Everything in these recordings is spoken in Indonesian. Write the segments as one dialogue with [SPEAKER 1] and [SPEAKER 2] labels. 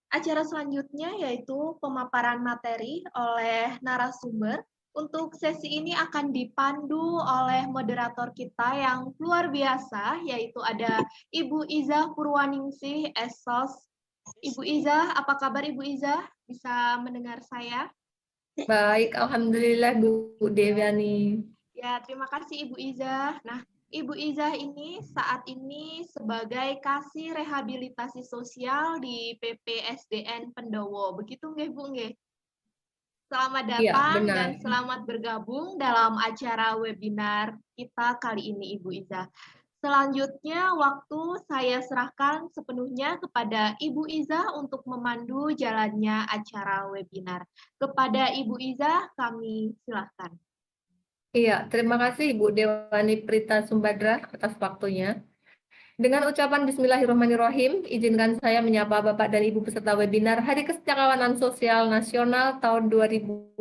[SPEAKER 1] Acara selanjutnya yaitu pemaparan materi oleh narasumber. Untuk sesi ini akan dipandu oleh moderator kita yang luar biasa, yaitu ada Ibu Iza Purwaningsih, Esos. Ibu Iza, apa kabar Ibu Iza? Bisa mendengar saya?
[SPEAKER 2] Baik, Alhamdulillah Bu Deviani.
[SPEAKER 1] Ya, terima kasih Ibu Iza. Nah, Ibu Iza ini saat ini sebagai kasih rehabilitasi sosial di PPSDN Pendowo. Begitu nggih Bu nggih? Selamat
[SPEAKER 2] Iya,
[SPEAKER 1] datang
[SPEAKER 2] benar.
[SPEAKER 1] dan selamat bergabung dalam acara webinar kita kali ini Ibu Iza. Selanjutnya waktu saya serahkan sepenuhnya kepada Ibu Iza untuk memandu jalannya acara webinar. Kepada Ibu Iza kami silahkan.
[SPEAKER 2] Iya, terima kasih Ibu Dewani Prita Sumbadra atas waktunya. Dengan ucapan Bismillahirrahmanirrahim, izinkan saya menyapa Bapak dan Ibu peserta webinar Hari Kesejahteraan Sosial Nasional tahun 2021.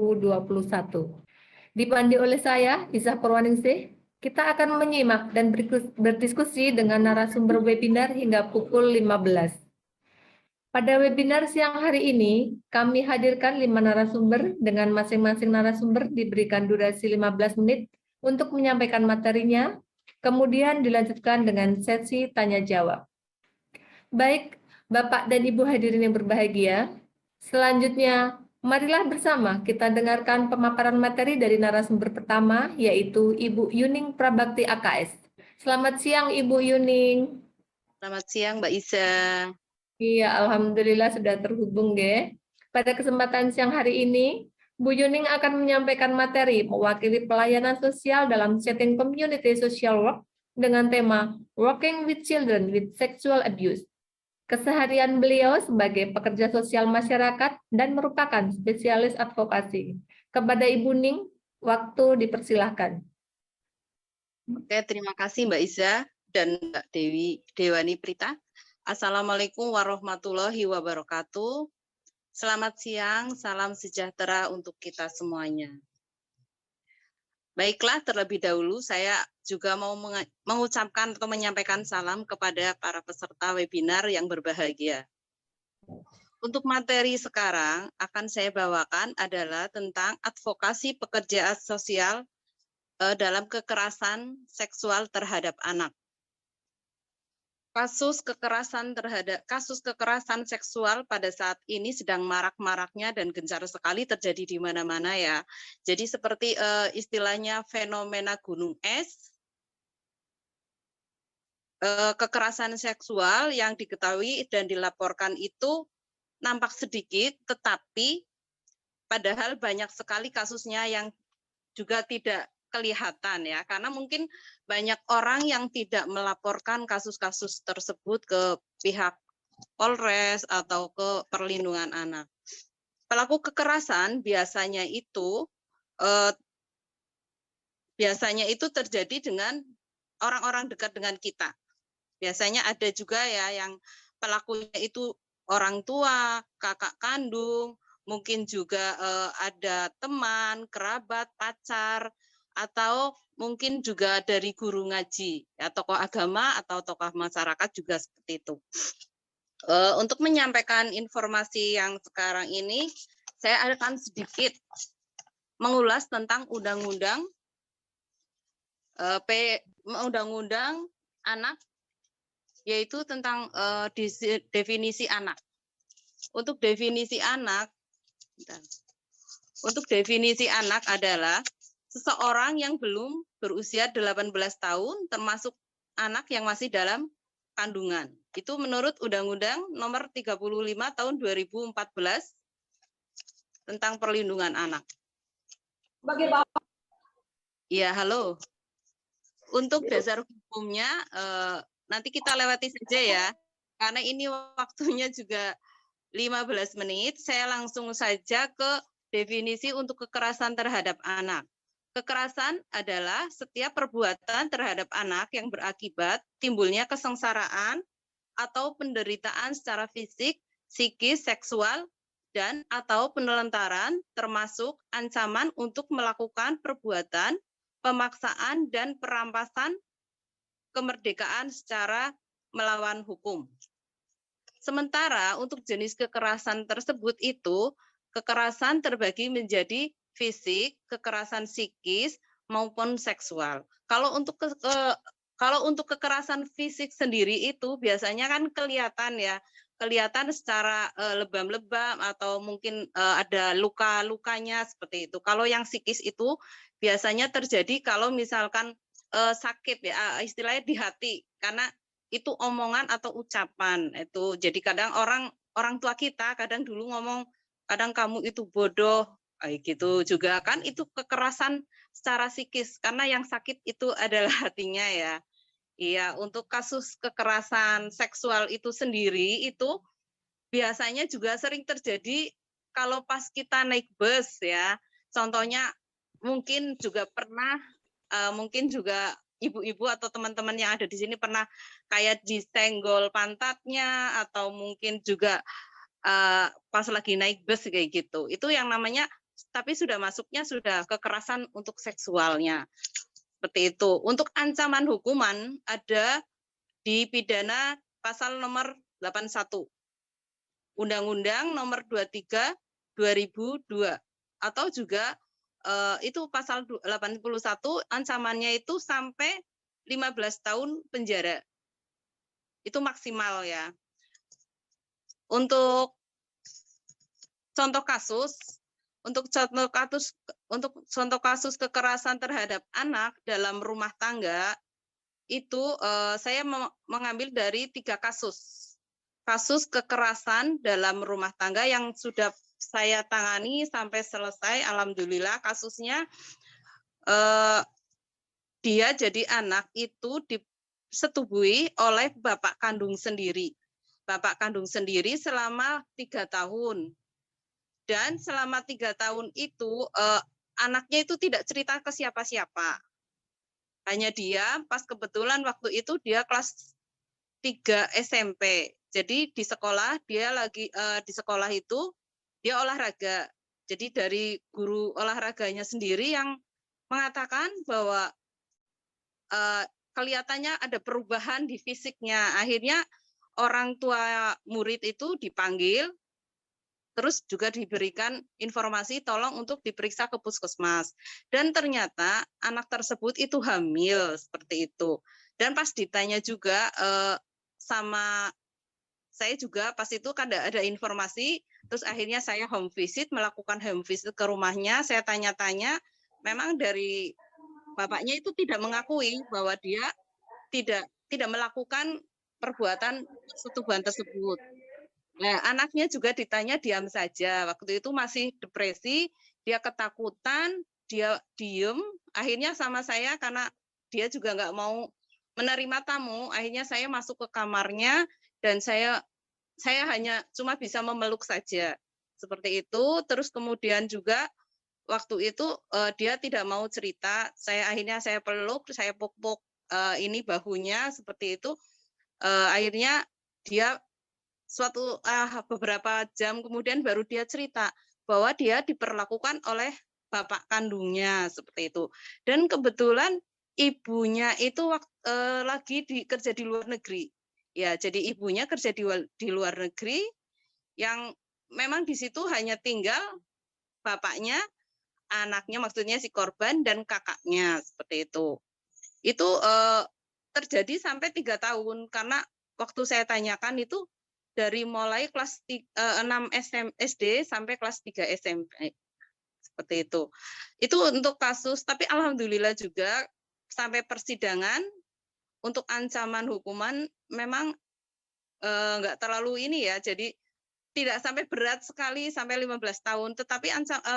[SPEAKER 2] Dipandu oleh saya, Iza Purwaningsih, kita akan menyimak dan berdiskusi dengan narasumber webinar hingga pukul 15. Pada webinar siang hari ini, kami hadirkan 5 narasumber dengan masing-masing narasumber diberikan durasi 15 menit untuk menyampaikan materinya, kemudian dilanjutkan dengan sesi tanya-jawab. Baik, Bapak dan Ibu hadirin yang berbahagia, selanjutnya marilah bersama kita dengarkan pemaparan materi dari narasumber pertama, yaitu Ibu Yuning Prabakti AKS. Selamat siang Ibu Yuning.
[SPEAKER 3] Selamat siang Mbak Iza.
[SPEAKER 2] Iya, Alhamdulillah sudah terhubung, Ge. Pada kesempatan siang hari ini, Bu Yuning akan menyampaikan materi mewakili pelayanan sosial dalam setting community social work dengan tema Working with Children with Sexual Abuse. Keseharian beliau sebagai pekerja sosial masyarakat dan merupakan spesialis advokasi. Kepada Ibu Ning, waktu dipersilahkan.
[SPEAKER 3] Oke, terima kasih Mbak Iza dan Mbak Dewani Prita. Assalamualaikum warahmatullahi wabarakatuh. Selamat siang, salam sejahtera untuk kita semuanya. Baiklah, terlebih dahulu saya juga mau mengucapkan atau menyampaikan salam kepada para peserta webinar yang berbahagia. Untuk materi sekarang akan saya bawakan adalah tentang advokasi pekerja sosial dalam kekerasan seksual terhadap anak. Kasus kekerasan seksual pada saat ini sedang marak-maraknya dan gencar sekali terjadi di mana-mana ya. Jadi seperti istilahnya fenomena gunung es, kekerasan seksual yang diketahui dan dilaporkan itu nampak sedikit, tetapi padahal banyak sekali kasusnya yang juga tidak kelihatan ya, karena mungkin banyak orang yang tidak melaporkan kasus-kasus tersebut ke pihak Polres atau ke perlindungan anak. Pelaku kekerasan biasanya itu terjadi dengan orang-orang dekat dengan kita. Biasanya ada juga ya yang pelakunya itu orang tua, kakak kandung, mungkin juga ada teman, kerabat, pacar, atau mungkin juga dari guru ngaji, ya, tokoh agama atau tokoh masyarakat juga seperti itu. Untuk menyampaikan informasi yang sekarang ini, saya akan sedikit mengulas tentang undang-undang anak, yaitu tentang definisi anak. Untuk definisi anak adalah seseorang yang belum berusia 18 tahun termasuk anak yang masih dalam kandungan. Itu menurut Undang-Undang Nomor 35 Tahun 2014 tentang perlindungan anak. Ya, halo. Untuk dasar hukumnya nanti kita lewati saja ya. Karena ini waktunya juga 15 menit, saya langsung saja ke definisi untuk kekerasan terhadap anak. Kekerasan adalah setiap perbuatan terhadap anak yang berakibat timbulnya kesengsaraan atau penderitaan secara fisik, psikis, seksual, dan atau penelantaran termasuk ancaman untuk melakukan perbuatan, pemaksaan, dan perampasan kemerdekaan secara melawan hukum. Sementara untuk jenis kekerasan tersebut itu, kekerasan terbagi menjadi fisik, kekerasan psikis, maupun seksual. Kalau untuk kekerasan fisik sendiri itu biasanya kan kelihatan ya, kelihatan secara lebam-lebam atau mungkin ada luka-lukanya seperti itu. Kalau yang psikis itu biasanya terjadi kalau misalkan sakit ya, istilahnya di hati, karena itu omongan atau ucapan itu. Jadi kadang orang tua kita kadang dulu ngomong, kadang kamu itu bodoh, kayak gitu juga kan, itu kekerasan secara psikis karena yang sakit itu adalah hatinya ya. Iya, untuk kasus kekerasan seksual itu sendiri itu biasanya juga sering terjadi kalau pas kita naik bus ya. Contohnya mungkin juga pernah, mungkin juga ibu-ibu atau teman-teman yang ada di sini pernah kayak disenggol pantatnya atau mungkin juga pas lagi naik bus kayak gitu. Itu yang namanya, tapi sudah masuknya sudah kekerasan untuk seksualnya. Seperti itu. Untuk ancaman hukuman ada di pidana pasal nomor 81. Undang-Undang nomor 23 2002 atau juga itu pasal 81 ancamannya itu sampai 15 tahun penjara. Itu maksimal ya. Untuk contoh kasus kekerasan terhadap anak dalam rumah tangga itu saya mengambil dari 3 kasus kekerasan dalam rumah tangga yang sudah saya tangani sampai selesai. Alhamdulillah kasusnya dia jadi anak itu disetubuhi oleh bapak kandung sendiri selama 3 tahun. Dan selama 3 tahun itu anaknya itu tidak cerita ke siapa-siapa. Hanya dia, pas kebetulan waktu itu dia kelas 3 SMP. Jadi di sekolah dia lagi di sekolah itu dia olahraga. Jadi dari guru olahraganya sendiri yang mengatakan bahwa kelihatannya ada perubahan di fisiknya. Akhirnya orang tua murid itu dipanggil, terus juga diberikan informasi tolong untuk diperiksa ke puskesmas. Dan ternyata anak tersebut itu hamil, seperti itu. Dan pas ditanya juga sama saya juga, pas itu kan ada informasi, terus akhirnya saya melakukan home visit ke rumahnya, saya tanya-tanya, memang dari bapaknya itu tidak mengakui bahwa dia tidak melakukan perbuatan persetubuhan tersebut. Nah, anaknya juga ditanya diam saja. Waktu itu masih depresi, dia ketakutan, dia diem. Akhirnya sama saya karena dia juga nggak mau menerima tamu. Akhirnya saya masuk ke kamarnya dan saya hanya cuma bisa memeluk saja. Seperti itu. Terus kemudian juga waktu itu dia tidak mau cerita. Akhirnya saya peluk, saya puk-puk ini bahunya seperti itu. Akhirnya dia beberapa jam kemudian baru dia cerita bahwa dia diperlakukan oleh bapak kandungnya seperti itu. Dan kebetulan ibunya itu lagi kerja di luar negeri. Ya, jadi ibunya kerja di luar negeri yang memang di situ hanya tinggal bapaknya, anaknya maksudnya si korban dan kakaknya seperti itu. Itu terjadi sampai 3 tahun karena waktu saya tanyakan itu dari mulai kelas 6 SD sampai kelas 3 SMP. Seperti itu. Itu untuk kasus, tapi alhamdulillah juga sampai persidangan untuk ancaman hukuman memang enggak terlalu ini ya, jadi tidak sampai berat sekali sampai 15 tahun, tetapi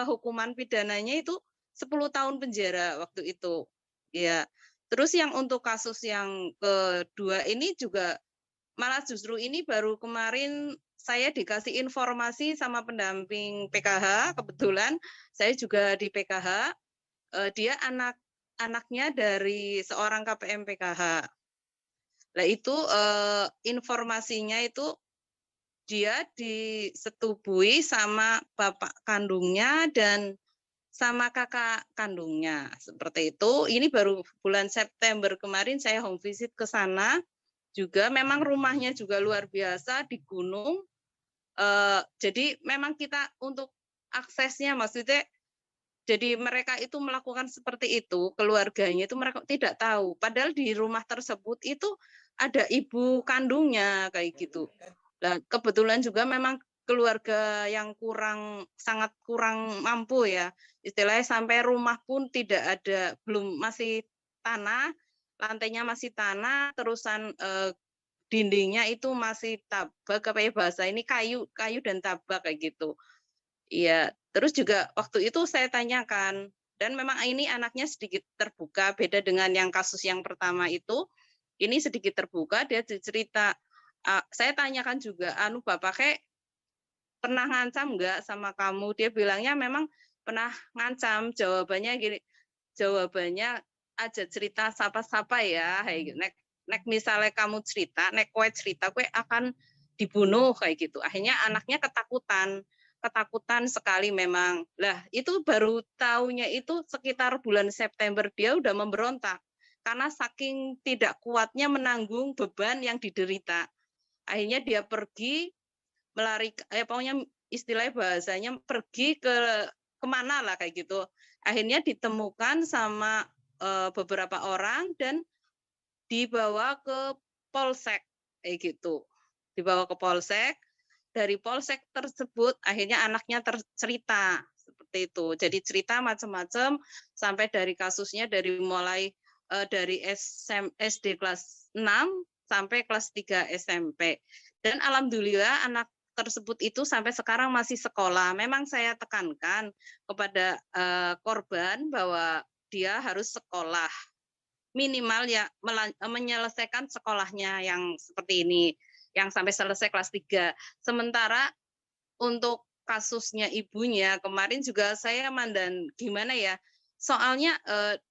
[SPEAKER 3] hukuman pidananya itu 10 tahun penjara waktu itu. Ya. Terus yang untuk kasus yang kedua ini juga malah justru ini baru kemarin saya dikasih informasi sama pendamping PKH, kebetulan saya juga di PKH, dia anaknya dari seorang KPM PKH. Nah itu informasinya itu dia disetubui sama bapak kandungnya dan sama kakak kandungnya, seperti itu. Ini baru bulan September kemarin saya home visit ke sana. juga memang rumahnya juga luar biasa di gunung. Jadi memang kita untuk aksesnya maksudnya jadi mereka itu melakukan seperti itu, keluarganya itu mereka tidak tahu. Padahal di rumah tersebut itu ada ibu kandungnya kayak gitu. Nah, kebetulan juga memang keluarga yang sangat kurang mampu ya. Istilahnya sampai rumah pun tidak ada, masih tanah, lantainya masih tanah, terusan dindingnya itu masih tabak, apa ya bahasa ini kayu dan tabak kayak gitu. Iya, terus juga waktu itu saya tanyakan, dan memang ini anaknya sedikit terbuka, beda dengan yang kasus yang pertama itu, ini sedikit terbuka, dia cerita, saya tanyakan juga, Bapak kayak pernah ngancam nggak sama kamu? Dia bilangnya memang pernah ngancam, jawabannya aja cerita sapa-sapa ya, kayak gitu. Nek misalnya kamu cerita, nek kue cerita, kue akan dibunuh kayak gitu. Akhirnya anaknya ketakutan sekali memang. Lah itu baru tahunya itu sekitar bulan September dia udah memberontak karena saking tidak kuatnya menanggung beban yang diderita. Akhirnya dia pergi pokoknya istilahnya bahasanya pergi ke kemana lah kayak gitu. Akhirnya ditemukan sama beberapa orang dan dibawa ke polsek kayak gitu. Dibawa ke polsek, dari polsek tersebut akhirnya anaknya cerita seperti itu. Jadi cerita macam-macam sampai dari kasusnya dari mulai dari SD kelas 6 sampai kelas 3 SMP. Dan alhamdulillah anak tersebut itu sampai sekarang masih sekolah. Memang saya tekankan kepada korban bahwa dia harus sekolah minimal ya menyelesaikan sekolahnya yang seperti ini, yang sampai selesai kelas 3. Sementara untuk kasusnya ibunya kemarin juga saya mandang gimana ya, soalnya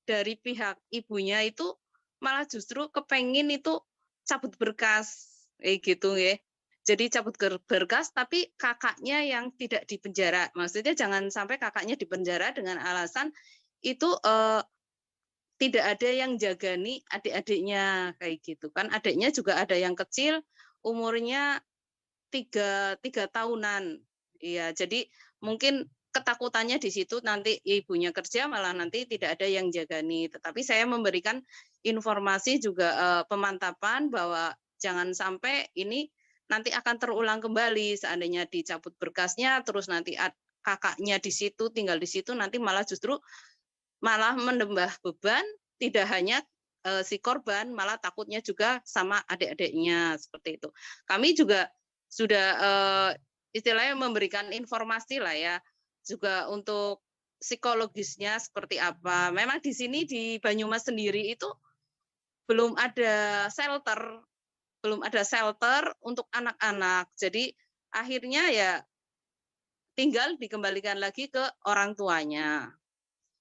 [SPEAKER 3] dari pihak ibunya itu malah justru kepengin itu cabut berkas kayak gitu ya. Jadi cabut berkas tapi kakaknya yang tidak dipenjara. Maksudnya jangan sampai kakaknya dipenjara dengan alasan itu tidak ada yang jagani adik-adiknya kayak gitu kan. Adiknya juga ada yang kecil umurnya 3 tahunan. Iya, jadi mungkin ketakutannya di situ nanti ibunya kerja malah nanti tidak ada yang jagani. Tetapi saya memberikan informasi juga pemantapan bahwa jangan sampai ini nanti akan terulang kembali seandainya dicabut berkasnya terus nanti kakaknya di situ tinggal di situ nanti malah justru malah menambah beban tidak hanya si korban malah takutnya juga sama adik-adiknya seperti itu. Kami juga sudah istilahnya memberikan informasi lah ya juga untuk psikologisnya seperti apa. Memang di sini di Banyumas sendiri itu belum ada shelter untuk anak-anak. Jadi akhirnya ya tinggal dikembalikan lagi ke orang tuanya.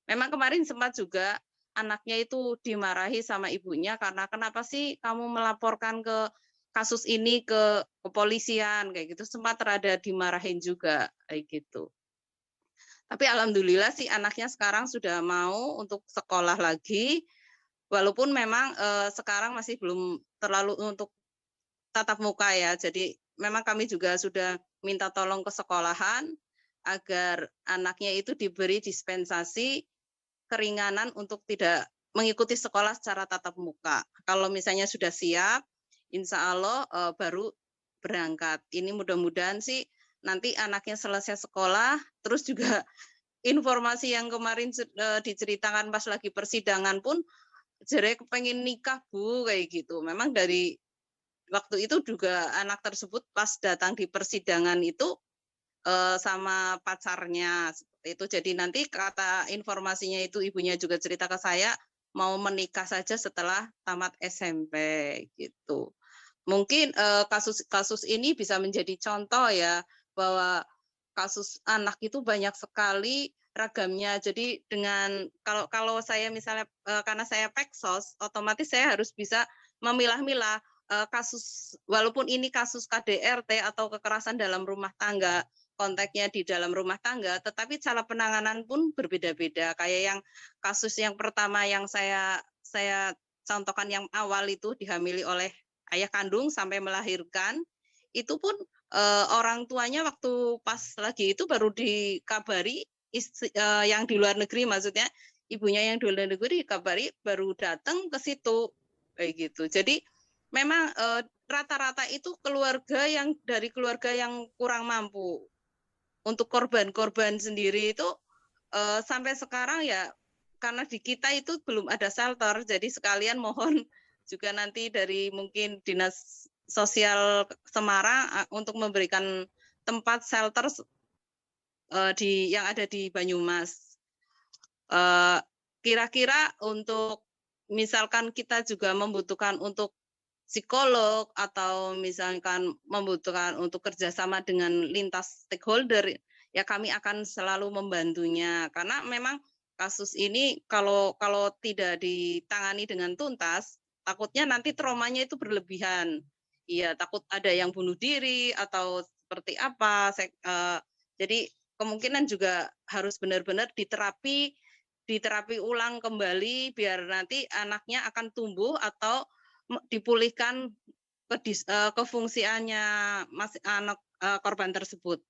[SPEAKER 3] Memang kemarin sempat juga anaknya itu dimarahi sama ibunya karena kenapa sih kamu melaporkan ke kasus ini ke kepolisian kayak gitu, sempat rada dimarahin juga kayak gitu. Tapi alhamdulillah sih anaknya sekarang sudah mau untuk sekolah lagi walaupun memang sekarang masih belum terlalu untuk tatap muka ya. Jadi memang kami juga sudah minta tolong ke sekolahan agar anaknya itu diberi dispensasi keringanan untuk tidak mengikuti sekolah secara tatap muka. Kalau misalnya sudah siap, insya Allah baru berangkat. Ini mudah-mudahan sih nanti anaknya selesai sekolah, terus juga informasi yang kemarin diceritakan pas lagi persidangan pun, jadi kepengen nikah Bu, kayak gitu. Memang dari waktu itu juga anak tersebut pas datang di persidangan itu sama pacarnya seperti itu. Jadi nanti kata informasinya itu ibunya juga cerita ke saya mau menikah saja setelah tamat SMP gitu. Mungkin kasus ini bisa menjadi contoh ya bahwa kasus anak itu banyak sekali ragamnya. Jadi dengan kalau saya misalnya karena saya Peksos, otomatis saya harus bisa memilah-milah kasus walaupun ini kasus KDRT atau kekerasan dalam rumah tangga konteksnya di dalam rumah tangga, tetapi cara penanganan pun berbeda-beda. Kayak yang kasus yang pertama yang saya contohkan yang awal itu dihamili oleh ayah kandung sampai melahirkan, itu pun orang tuanya waktu pas lagi itu baru dikabari yang di luar negeri, maksudnya ibunya yang di luar negeri dikabari baru datang ke situ kayak gitu. Jadi memang rata-rata itu keluarga yang dari keluarga yang kurang mampu. Untuk korban-korban sendiri itu sampai sekarang ya karena di kita itu belum ada shelter, jadi sekalian mohon juga nanti dari mungkin Dinas Sosial Semarang untuk memberikan tempat shelter yang ada di Banyumas. Kira-kira untuk misalkan kita juga membutuhkan untuk psikolog atau misalkan membutuhkan untuk kerjasama dengan lintas stakeholder, ya kami akan selalu membantunya karena memang kasus ini kalau tidak ditangani dengan tuntas, takutnya nanti traumanya itu berlebihan. Iya, takut ada yang bunuh diri atau seperti apa. Jadi kemungkinan juga harus benar-benar diterapi ulang kembali biar nanti anaknya akan tumbuh atau dipulihkan kefungsiannya anak korban tersebut.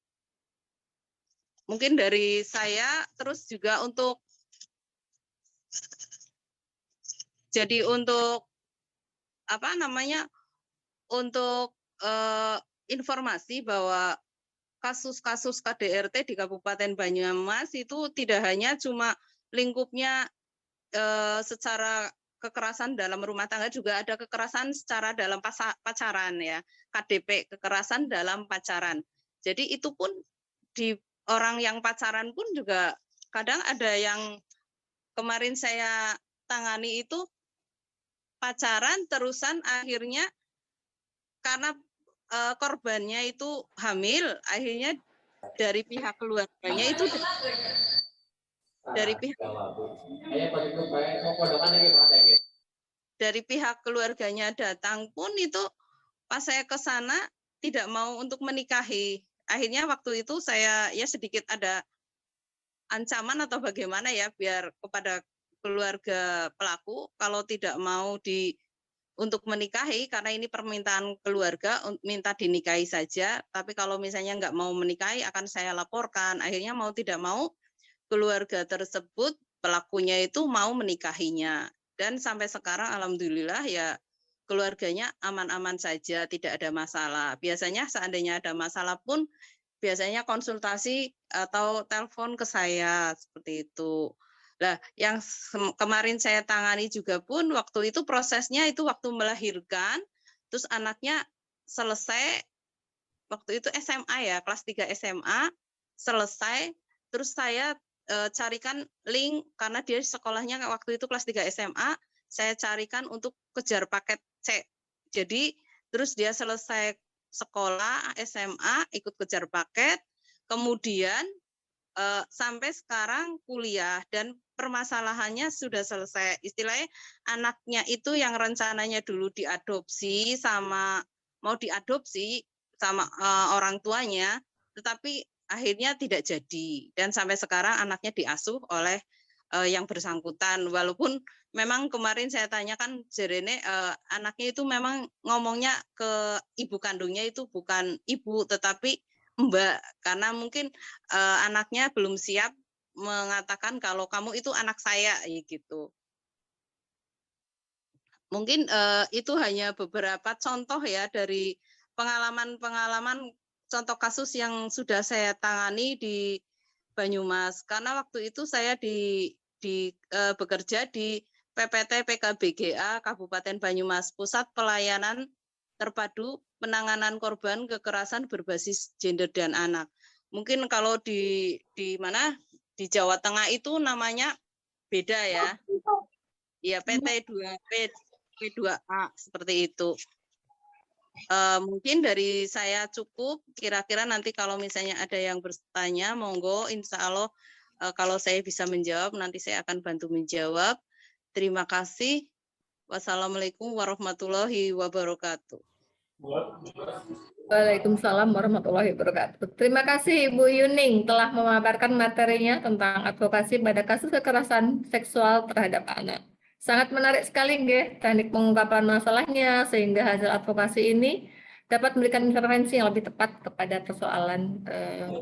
[SPEAKER 3] Mungkin dari saya, terus juga untuk untuk informasi bahwa kasus-kasus KDRT di Kabupaten Banyumas itu tidak hanya cuma lingkupnya secara kekerasan dalam rumah tangga, juga ada kekerasan secara dalam pacaran ya, KDP, kekerasan dalam pacaran. Jadi itu pun di orang yang pacaran pun juga kadang ada yang kemarin saya tangani itu pacaran terusan akhirnya karena korbannya itu hamil, akhirnya dari pihak keluarganya itu dari pihak keluarganya datang pun itu pas saya ke sana tidak mau untuk menikahi. Akhirnya waktu itu saya ya sedikit ada ancaman atau bagaimana ya biar kepada keluarga pelaku kalau tidak mau untuk menikahi karena ini permintaan keluarga minta dinikahi saja, tapi kalau misalnya nggak mau menikahi akan saya laporkan. Akhirnya mau tidak mau keluarga tersebut pelakunya itu mau menikahinya dan sampai sekarang alhamdulillah ya keluarganya aman-aman saja, tidak ada masalah. Biasanya seandainya ada masalah pun biasanya konsultasi atau telepon ke saya seperti itu. Nah, yang kemarin saya tangani juga pun waktu itu prosesnya itu waktu melahirkan, terus anaknya selesai, waktu itu SMA ya, kelas 3 SMA, selesai, terus saya carikan link, karena dia sekolahnya waktu itu kelas 3 SMA, saya carikan untuk kejar paket C. Jadi, terus dia selesai sekolah SMA, ikut kejar paket, kemudian sampai sekarang kuliah dan permasalahannya sudah selesai. Istilahnya anaknya itu yang rencananya dulu diadopsi mau diadopsi sama orang tuanya, tetapi akhirnya tidak jadi dan sampai sekarang anaknya diasuh oleh yang bersangkutan. Walaupun memang kemarin saya tanyakan Jerene anaknya itu memang ngomongnya ke ibu kandungnya itu bukan ibu tetapi Mbak, karena mungkin anaknya belum siap mengatakan kalau kamu itu anak saya gitu. Mungkin itu hanya beberapa contoh ya dari pengalaman-pengalaman contoh kasus yang sudah saya tangani di Banyumas. Karena waktu itu saya bekerja di PPT PKBGA Kabupaten Banyumas, Pusat Pelayanan Terpadu Penanganan Korban Kekerasan Berbasis Gender dan Anak. Mungkin kalau di mana di Jawa Tengah itu namanya beda ya. Ya P2A seperti itu. Mungkin dari saya cukup. Kira-kira nanti kalau misalnya ada yang bertanya, monggo. Insya Allah kalau saya bisa menjawab, nanti saya akan bantu menjawab. Terima kasih. Wassalamualaikum warahmatullahi wabarakatuh.
[SPEAKER 2] Waalaikumsalam warahmatullahi wabarakatuh. Terima kasih Ibu Yuning telah memaparkan materinya tentang advokasi pada kasus kekerasan seksual terhadap anak. Sangat menarik sekali nggih teknik pengungkapan masalahnya sehingga hasil advokasi ini dapat memberikan intervensi yang lebih tepat kepada persoalan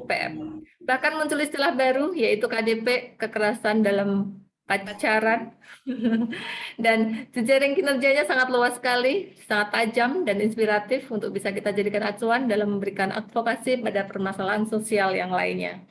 [SPEAKER 2] PM. Bahkan muncul istilah baru yaitu KDP, kekerasan dalam pacaran. Dan jejaring kinerjanya sangat luas sekali, sangat tajam dan inspiratif untuk bisa kita jadikan acuan dalam memberikan advokasi pada permasalahan sosial yang lainnya.